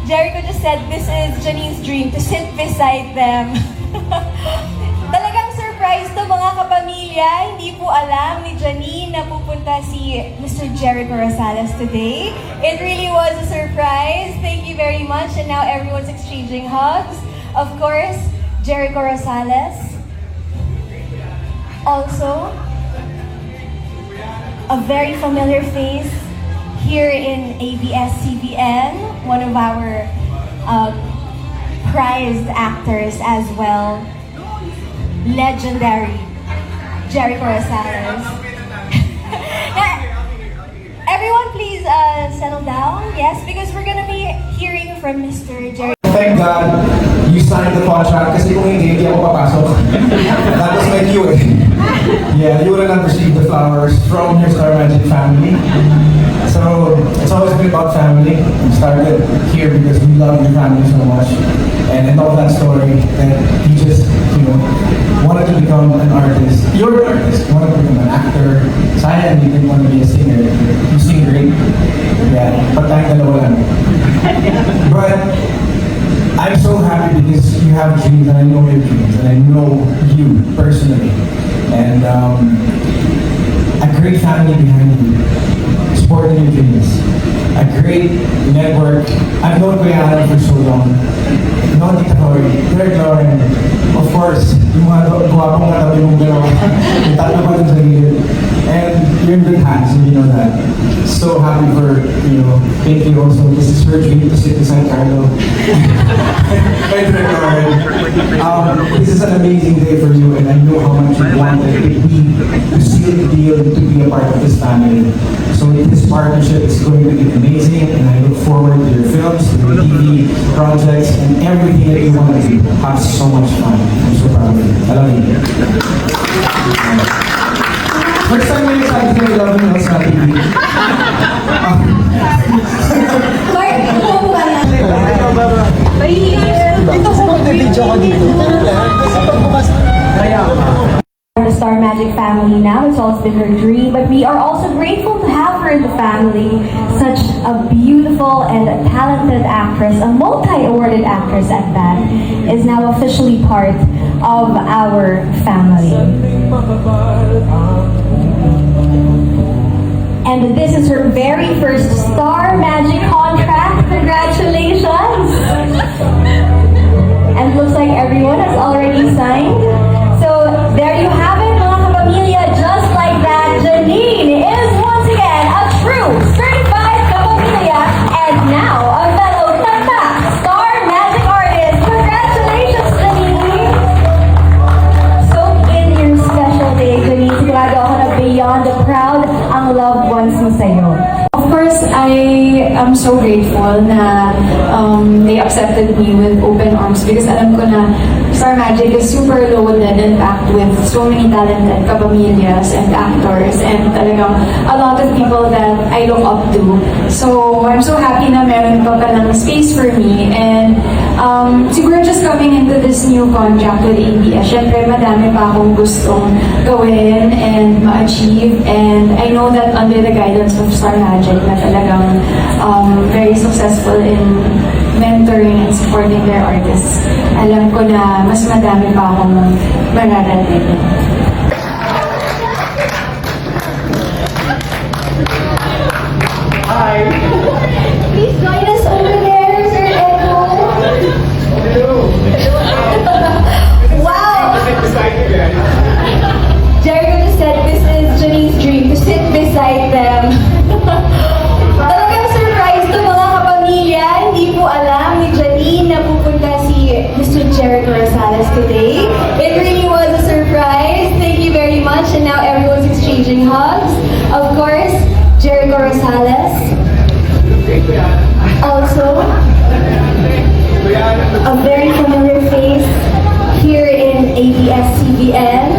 Jericho just said this is Janine's dream to sit beside them. Talagang surprise to mga kapamilya. Hindi po alam ni Janine na pupunta si Mr. Jericho Rosales today. It really was a surprise. Thank you very much. And now everyone's exchanging hugs. Of course, Jericho Rosales. Also, a very familiar face here in ABS-CBN, one of our prized actors as well, legendary Jericho Rosales. Everyone please settle down, yes, because we're gonna be hearing from Mr. Jericho. Thank God you signed the contract kasi kung hindi ako papasok. That was my cue eh. Yeah, you wouldn't have received the flowers from your Star Magic family. So, it's always been about family. We started here because we love your family so much. And I love that story that you just, wanted to become an artist. You're an artist. You wanted to become an actor. Sayang, you didn't want to be a singer. You sing great. Yeah, but tayong dalawa lang. But, I'm so happy because you have dreams and I know your dreams and I know you personally. And a great family behind you, supporting your dreams. A great network. I've known Kuya Alan for so long. Known Tita Cory, Derek Lauren, of course, yung mga guwapong katabi mong dalawa. Yung tatlo pa dun sa gilid. And you're in good hands and you know that. So happy for, thank you also. This is your dream to sit beside Carlo. This is an amazing day for you and I know how much you wanted to seal the deal to be a part of this family. So this partnership is going to be amazing and I look forward to your films, to your TV projects and everything that you want to do. Have so much fun. I'm so proud of you. I love you. First time may sabi ko I love you sa TV. Mark, ano po ba na? Dito sa mag-video ko dito. The Star Magic family now. It's always been her dream, but we are also grateful to have her in the family. Such a beautiful and talented actress, a multi-awarded actress at that, is now officially part of our family. And this is her very first Star Magic contract. Congratulations! And it looks like everyone has already signed. So there you have it, mga kapamilya. Just like that, Janine is once again a true certified kapamilya and now a fellow Tatak Star Magic artist. Congratulations, Janine! So in your special day, Janine, sigurado ako na beyond the proud ang loved ones mo sa'yo. Of course, I am so grateful na they accepted me with open arms because alam ko na Star Magic is super loaded and packed with so many talented kapamilyas and actors and talagang a lot of people that I look up to. So, I'm so happy na meron pa palang space for me and siguro just coming into this new contract with ABS, syempre madami pa akong gustong gawin and ma-achieve and I know that under the guidance of Star Magic na talagang very successful in mentoring and supporting their artists. Alam ko na mas madami pa akong mararating. Hi! Please join us over there, Sir Echo. Wow! Jericho just said this is Janine's dream to sit beside them. Talagang surprise to mga kapamilya. Hindi po alam ni Janine na pupunta si Mr. Jericho Rosales today. It really was a surprise. Thank you very much. And now everyone's exchanging hugs. Of course, Jericho Rosales. Also, a very familiar face here in ABS-CBN.